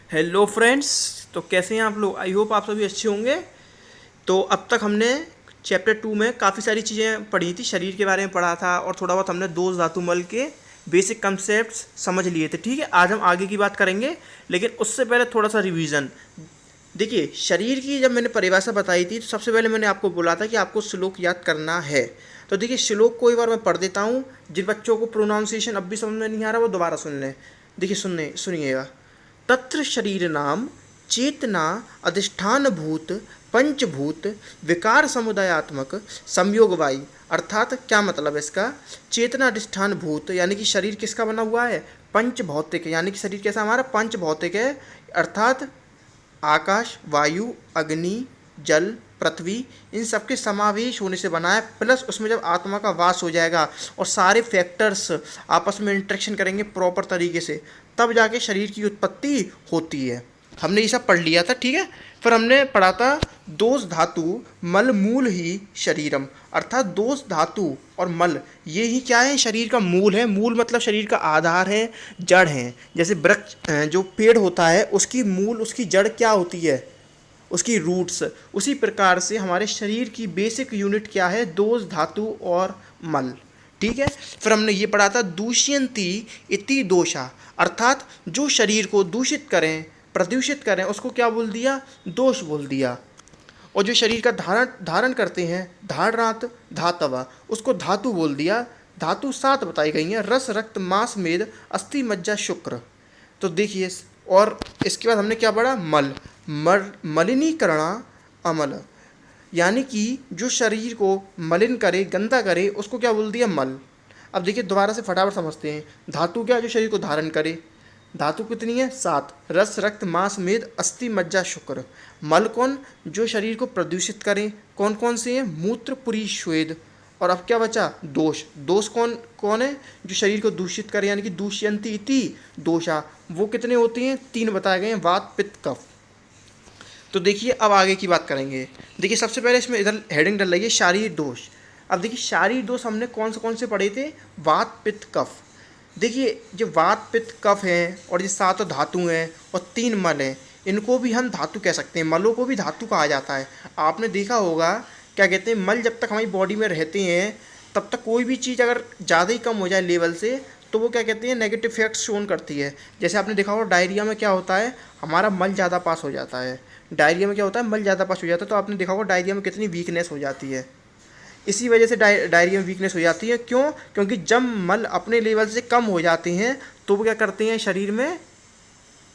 Hello friends, तो कैसे हैं आप लोग। आई होप आप सभी अच्छे होंगे। तो अब तक हमने चैप्टर 2 में काफ़ी सारी चीज़ें पढ़ी थी, शरीर के बारे में पढ़ा था और थोड़ा बहुत हमने दोष धातु मल के बेसिक कंसेप्ट्स समझ लिए थे। ठीक है, आज हम आगे की बात करेंगे, लेकिन उससे पहले थोड़ा सा रिवीजन। देखिए, शरीर की जब मैंने परिभाषा बताई थी तो सबसे पहले मैंने आपको बोला था कि आपको श्लोक याद करना है। तो देखिए, श्लोक को एक बार मैं पढ़ देता हूँ। जिन बच्चों को प्रोनाउंसिएशन अब भी समझ में नहीं आ रहा वो दोबारा सुन लें। देखिए, सुनिएगा। तत्र शरीर नाम चेतना अधिष्ठान भूत पंचभूत विकार समुदायात्मक संयोगवाई। अर्थात क्या मतलब है इसका। चेतना अधिष्ठान भूत यानी कि शरीर किसका बना हुआ है, पंच भौतिक, यानी कि शरीर कैसा हमारा पंच भौतिक है। अर्थात आकाश, वायु, अग्नि, जल, पृथ्वी, इन सबके समावेश होने से बना है। प्लस उसमें जब आत्मा का वास हो जाएगा और सारे फैक्टर्स आपस में इंटरेक्शन करेंगे प्रॉपर तरीके से, तब जाके शरीर की उत्पत्ति होती है। हमने ये सब पढ़ लिया था। ठीक है, फिर हमने पढ़ा था दोष धातु मल मूल ही शरीरम। अर्थात दोष धातु और मल ये ही क्या है, शरीर का मूल है। मूल मतलब शरीर का आधार है, जड़ है। जैसे वृक्ष जो पेड़ होता है उसकी मूल, उसकी जड़ क्या होती है, उसकी रूट्स। उसी प्रकार से हमारे शरीर की बेसिक यूनिट क्या है, दोष धातु और मल। ठीक है, फिर हमने ये पढ़ा था दूष्यंती इति दोषा। अर्थात जो शरीर को दूषित करें, प्रदूषित करें, उसको क्या बोल दिया, दोष बोल दिया। और जो शरीर का धारण करते हैं, धारणात धातव, उसको धातु बोल दिया। धातु 7 बताई गई हैं, रस, रक्त, मांस, मेद, अस्थि, मज्जा, शुक्र। तो देखिए, और इसके बाद हमने क्या पढ़ा, मल। मलिनीकरणा अमल, यानी कि जो शरीर को मलिन करे, गंदा करे, उसको क्या बोल दिया, मल। अब देखिए दोबारा से फटाफट समझते हैं। धातु क्या, जो शरीर को धारण करे। धातु कितनी है, 7, रस, रक्त, मांस, मेद, अस्थि, मज्जा, शुक्र। मल कौन, जो शरीर को प्रदूषित करें। कौन कौन से हैं, मूत्र, पुरी, श्वेद। और अब क्या बचा, दोष। दोष कौन कौन है, जो शरीर को दूषित करे, यानी कि दूष्यंती इति दोषा। वो कितने होते हैं, 3 बताए गए हैं, वात, पित्त, कफ। तो देखिए, अब आगे की बात करेंगे। देखिए, सबसे पहले इसमें इधर हेडिंग डल रही है शारीरिक दोष। अब देखिए, शारीरिक दोष हमने कौन से पढ़े थे, वात, पित्त, कफ। देखिए, जो वात, पित्त, कफ हैं और ये 7 धातु हैं और 3 मल हैं, इनको भी हम धातु कह सकते हैं। मलों को भी धातु कहा जाता है। आपने देखा होगा, क्या कहते हैं, मल जब तक हमारी बॉडी में रहते हैं तब तक कोई भी चीज़ अगर ज़्यादा ही कम हो जाए लेवल से, तो वो क्या कहते हैं, नेगेटिव इफेक्ट्स शोन करती है। जैसे आपने देखा होगा डायरिया में क्या होता है, हमारा मल ज़्यादा पास हो जाता है। डायरिया में क्या होता है, मल ज़्यादा पास हो जाता है। तो आपने देखा होगा डायरिया में कितनी वीकनेस हो जाती है। इसी वजह से डायरिया में वीकनेस हो जाती है। क्यों, क्योंकि जब मल अपने लेवल से कम हो जाते हैं तो वो क्या करते हैं, शरीर में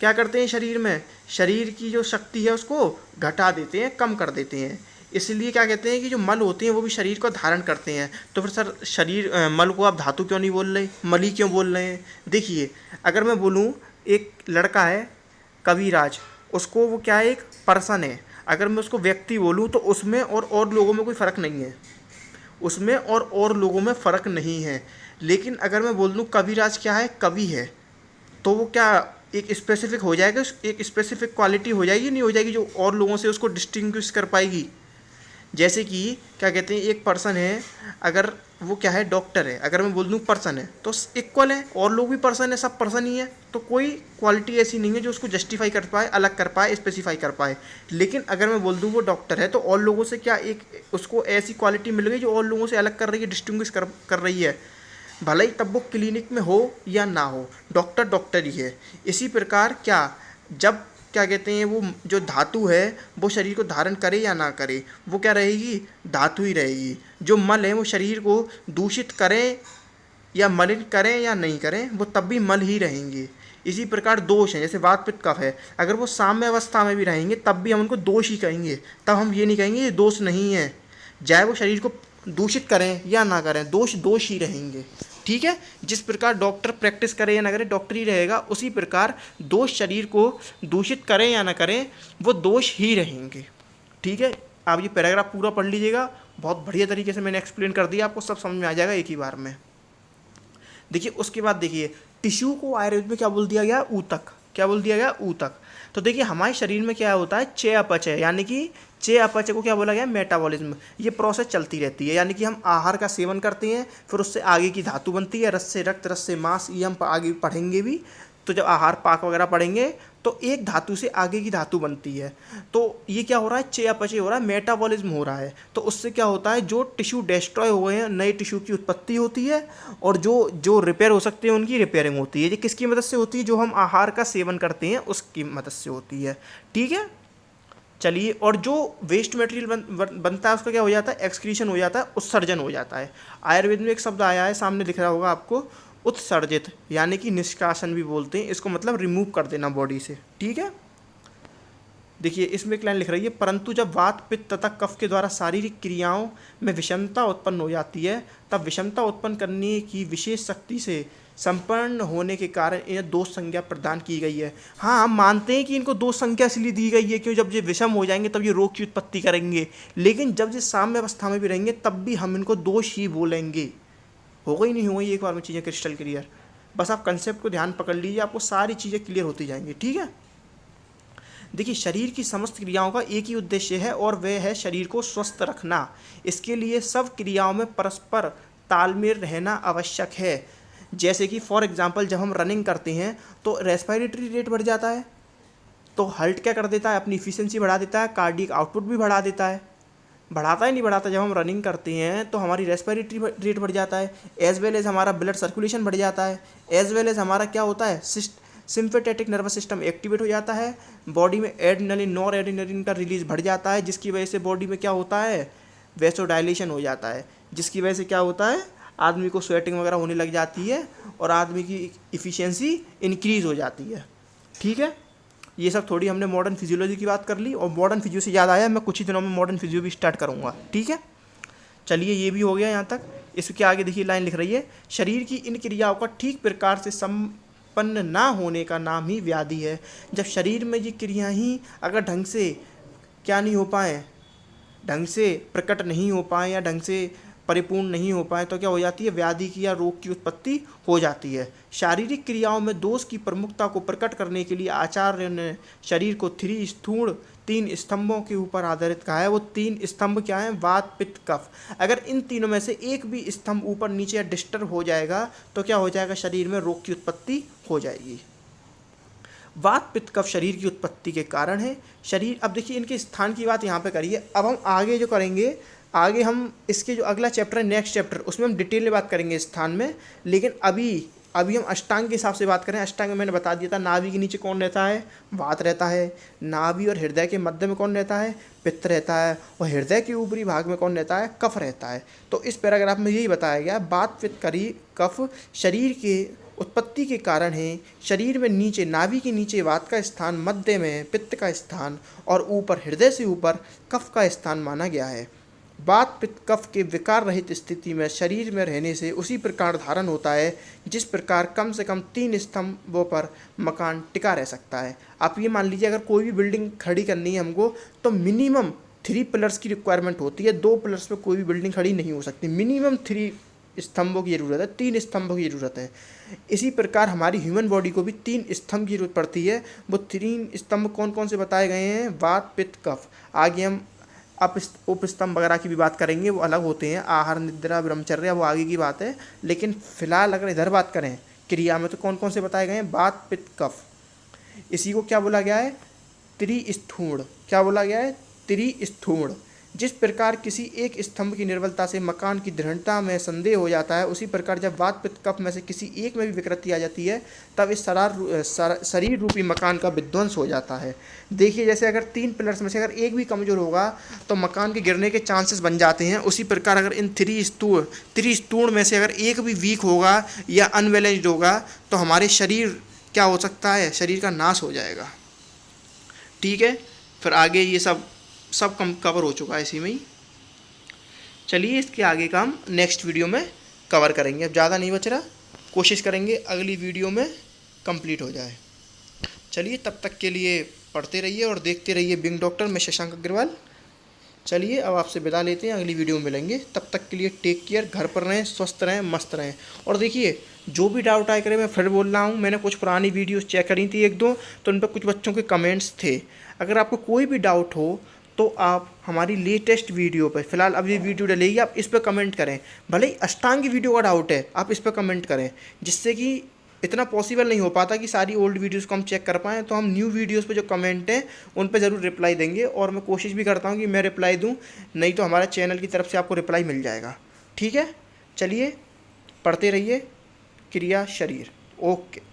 क्या करते हैं, शरीर की जो शक्ति है उसको घटा देते हैं, कम कर देते हैं। इसलिए क्या कहते हैं कि जो मल होते हैं वो भी शरीर को धारण करते हैं। तो फिर सर, शरीर मल को आप धातु क्यों नहीं बोल रहे, मल ही क्यों बोल रहे हैं। देखिए, अगर मैं बोलूँ एक लड़का है कविराज, उसको वो क्या है, एक पर्सन है। अगर मैं उसको व्यक्ति बोलूँ तो उसमें और लोगों में कोई फ़र्क नहीं है, उसमें और लोगों में फ़र्क नहीं है। लेकिन अगर मैं बोल दूँ कविराज क्या है, कवि है, तो वो क्या एक स्पेसिफिक हो जाएगा, एक स्पेसिफिक क्वालिटी हो जाएगी, नहीं हो जाएगी, जो और लोगों से उसको डिस्टिंग्विश कर पाएगी। जैसे कि क्या कहते हैं, एक पर्सन है, अगर वो क्या है, डॉक्टर है, अगर मैं बोल दूँ पर्सन है तो इक्वल है, और लोग भी पर्सन है, सब पर्सन ही है। तो कोई क्वालिटी ऐसी नहीं है जो उसको जस्टिफाई कर पाए, अलग कर पाए, स्पेसिफाई कर पाए। लेकिन अगर मैं बोल दूँ वो डॉक्टर है, तो और लोगों से क्या एक उसको ऐसी क्वालिटी मिल गई जो और लोगों से अलग कर रही है, डिस्टिंग्विश कर रही है। भले ही तब वो क्लिनिक में हो या ना हो, डॉक्टर डॉक्टर ही है। इसी प्रकार क्या, जब क्या कहते हैं, वो जो धातु है वो शरीर को धारण करे या ना करे, वो क्या रहेगी, धातु ही रहेगी। जो मल है वो शरीर को दूषित करें या मलिन करें या नहीं करें, वो तब भी मल ही रहेंगे। इसी प्रकार दोष हैं, जैसे वात, पित्त, कफ है, अगर वो साम्य अवस्था में भी रहेंगे तब भी हम उनको दोष ही कहेंगे। तब हम ये नहीं कहेंगे ये दोष नहीं है, चाहे वो शरीर को दूषित करें या ना करें, दोष ही रहेंगे। ठीक है, जिस प्रकार डॉक्टर प्रैक्टिस करे या ना करे, डॉक्टर ही रहेगा, उसी प्रकार दोष शरीर को दूषित करें या ना करें, वो दोष ही रहेंगे। ठीक है, आप ये पैराग्राफ पूरा पढ़ लीजिएगा, बहुत बढ़िया तरीके से मैंने एक्सप्लेन कर दिया, आपको सब समझ में आ जाएगा एक ही बार में। देखिए, उसके बाद देखिए, टिश्यू को आयुर्वेद में क्या बोल दिया गया, ऊतक। क्या बोल दिया गया, ऊतक। तो देखिए हमारे शरीर में क्या होता है, चयापचय, यानी कि चयापचय को क्या बोला गया, मेटाबॉलिज्म। ये प्रोसेस चलती रहती है, यानी कि हम आहार का सेवन करते हैं, फिर उससे आगे की धातु बनती है, रस से रक्त, रस से मांस, ये हम आगे पढ़ेंगे भी। तो जब आहार पाक वगैरह पढ़ेंगे तो एक धातु से आगे की धातु बनती है। तो ये क्या हो रहा है, चयापचय हो रहा है, मेटाबॉलिज्म हो रहा है। तो उससे क्या होता है, जो टिश्यू डिस्ट्रॉय हुए हैं नए टिश्यू की उत्पत्ति होती है, और जो जो रिपेयर हो सकते हैं उनकी रिपेयरिंग होती है। ये किसकी मदद से होती है, जो हम आहार का सेवन करते हैं उसकी मदद से होती है। ठीक है, चलिए। और जो वेस्ट मटेरियल बनता है उसका क्या हो जाता है, एक्सक्रीशन हो जाता है, उत्सर्जन हो जाता है। आयुर्वेद में एक शब्द आया है, सामने दिख रहा होगा आपको, उत्सर्जित, यानी कि निष्कासन भी बोलते हैं इसको, मतलब रिमूव कर देना बॉडी से। ठीक है, देखिए इसमें एक लाइन लिख रही है, परंतु जब वात पित्त तथा कफ के द्वारा शारीरिक क्रियाओं में विषमता उत्पन्न हो जाती है, तब विषमता उत्पन्न करने की विशेष शक्ति से संपन्न होने के कारण इन्हें दोष संज्ञा प्रदान की गई है। हाँ, हम मानते हैं कि इनको दोष संज्ञा इसलिए दी गई है क्यों, जब ये विषम हो जाएंगे तब ये रोग की उत्पत्ति करेंगे, लेकिन जब ये साम्य अवस्था में भी रहेंगे तब भी हम इनको दोष ही बोलेंगे। होगा ही नहीं होगा, एक बार में चीज़ें क्रिस्टल क्लियर। बस आप कंसेप्ट को ध्यान पकड़ लीजिए, आपको सारी चीज़ें क्लियर होती जाएंगी। ठीक है, देखिए शरीर की समस्त क्रियाओं का एक ही उद्देश्य है, और वह है शरीर को स्वस्थ रखना। इसके लिए सब क्रियाओं में परस्पर तालमेल रहना आवश्यक है। जैसे कि फॉर एग्जांपल जब हम रनिंग करते हैं तो रेस्पिरेटरी रेट बढ़ जाता है, तो हार्ट क्या कर देता है, अपनी इफिशिएंसी बढ़ा देता है, कार्डियक आउटपुट भी बढ़ा देता है। बढ़ाता ही नहीं बढ़ाता, जब हम रनिंग करते हैं तो हमारी रेस्पिरेटरी रेट बढ़ जाता है, एज वेल एज हमारा ब्लड सर्कुलेशन बढ़ जाता है, एज वेल एज हमारा क्या होता है, सिम्पैथेटिक नर्वस सिस्टम एक्टिवेट हो जाता है, बॉडी में एड्रेनलिन नॉर एड्रेनलिन का रिलीज बढ़ जाता है, जिसकी वजह से बॉडी में क्या होता है, वैसोडाइलेशन हो जाता है, जिसकी वजह से क्या होता है, आदमी को स्वेटिंग वगैरह होने लग जाती है और आदमी की इफ़िशियंसी इंक्रीज़ हो जाती है। ठीक है, ये सब थोड़ी हमने मॉडर्न फिजियोलॉजी की बात कर ली, और मॉडर्न फिजियो से याद आया, मैं कुछ ही दिनों में मॉडर्न फिजियो भी स्टार्ट करूँगा। ठीक है, चलिए ये भी हो गया यहाँ तक। इसके आगे देखिए लाइन लिख रही है, शरीर की इन क्रियाओं का ठीक प्रकार से संपन्न ना होने का नाम ही व्याधि है। जब शरीर में ये क्रिया ही अगर ढंग से क्या नहीं हो पाए, ढंग से प्रकट नहीं हो पाए या ढंग से परिपूर्ण नहीं हो पाए, तो क्या हो जाती है, व्याधि की या रोग की उत्पत्ति हो जाती है। शारीरिक क्रियाओं में दोष की प्रमुखता को प्रकट करने के लिए आचार्य ने शरीर को तीन स्तंभों के ऊपर आधारित कहा है। वो 3 स्तंभ क्या हैं, वात पित्त कफ। अगर इन तीनों में से एक भी स्तंभ ऊपर नीचे या डिस्टर्ब हो जाएगा तो क्या हो जाएगा, शरीर में रोग की उत्पत्ति हो जाएगी। वात पित्त कफ शरीर की उत्पत्ति के कारण है। शरीर, अब देखिए इनके स्थान की बात यहाँ पे करिए। अब हम आगे जो करेंगे, आगे हम इसके जो अगला चैप्टर है, नेक्स्ट चैप्टर, उसमें हम डिटेल में बात करेंगे स्थान में। लेकिन अभी हम अष्टांग के हिसाब से बात करें। अष्टांग में मैंने बता दिया था, नाभि के नीचे कौन रहता है, वात रहता है। नाभि और हृदय के मध्य में कौन रहता है, पित्त रहता है। और हृदय के ऊपरी भाग में कौन रहता है, कफ रहता है। तो इस पैराग्राफ में यही बताया गया, वात पित्त कफ शरीर के उत्पत्ति के कारण है। शरीर में नीचे, नाभि के नीचे वात का स्थान, मध्य में पित्त का स्थान और ऊपर, हृदय से ऊपर कफ का स्थान माना गया है। वात पित्त कफ के विकार रहित स्थिति में शरीर में रहने से उसी प्रकार धारण होता है जिस प्रकार कम से कम 3 स्तंभों पर मकान टिका रह सकता है। आप ये मान लीजिए, अगर कोई भी बिल्डिंग खड़ी करनी है हमको, तो मिनिमम 3 पिलर्स की रिक्वायरमेंट होती है। 2 पिलर्स पे कोई भी बिल्डिंग खड़ी नहीं हो सकती, मिनिमम 3 स्तंभों की ज़रूरत है, 3 स्तंभों की ज़रूरत है। इसी प्रकार हमारी ह्यूमन बॉडी को भी 3 स्तंभ की जरूरत पड़ती है। वो 3 स्तंभ कौन कौन से बताए गए हैं, वात पित्त कफ। आगे हम उपस्तंभ वगैरह की भी बात करेंगे, वो अलग होते हैं, आहार निद्रा ब्रह्मचर्य, वो आगे की बात है। लेकिन फिलहाल अगर इधर बात करें क्रिया में, तो कौन कौन से बताए गए हैं, वात पित्त कफ। इसी को क्या बोला गया है, त्रिस्थूण। क्या बोला गया है, त्रिस्थूण। जिस प्रकार किसी एक स्तंभ की निर्बलता से मकान की दृढ़ता में संदेह हो जाता है, उसी प्रकार जब वात पित्त कफ में से किसी एक में भी विकृति आ जाती है, तब इस शरीर रूपी मकान का विध्वंस हो जाता है। देखिए, जैसे अगर 3 पिलर्स में से अगर एक भी कमज़ोर होगा तो मकान के गिरने के चांसेस बन जाते हैं। उसी प्रकार अगर इन त्रिस्थूण में से अगर एक भी वीक होगा या अनबैलेंस्ड होगा तो हमारे शरीर क्या हो सकता है, शरीर का नाश हो जाएगा। ठीक है, फिर आगे ये सब कवर हो चुका है इसी में ही। चलिए इसके आगे का हम नेक्स्ट वीडियो में कवर करेंगे। अब ज़्यादा नहीं बच रहा, कोशिश करेंगे अगली वीडियो में कंप्लीट हो जाए। चलिए तब तक के लिए पढ़ते रहिए और देखते रहिए बिंग डॉक्टर। मैं शशांक अग्रवाल। चलिए अब आपसे विदा लेते हैं, अगली वीडियो में मिलेंगे। तब तक के लिए टेक केयर, घर पर रहें, स्वस्थ रहें, मस्त रहें। और देखिए जो भी डाउट आए करे, मैं फिर बोल रहा हूँ, मैंने कुछ पुरानी वीडियोस चेक करी थी एक दो, तो उन पर कुछ बच्चों के कमेंट्स थे। अगर आपको कोई भी डाउट हो तो आप हमारी लेटेस्ट वीडियो पर, फिलहाल अब ये वीडियो डलेगी, आप इस पर कमेंट करें। भले ही अष्टांग वीडियो का डाउट है, आप इस पर कमेंट करें, जिससे कि इतना पॉसिबल नहीं हो पाता कि सारी ओल्ड वीडियोस को हम चेक कर पाएँ। तो हम न्यू वीडियोस पे जो कमेंट हैं उन पे ज़रूर रिप्लाई देंगे, और मैं कोशिश भी करता हूँ कि मैं रिप्लाई दूँ, नहीं तो हमारे चैनल की तरफ से आपको रिप्लाई मिल जाएगा। ठीक है, चलिए पढ़ते रहिए। क्रिया शरीर। ओके।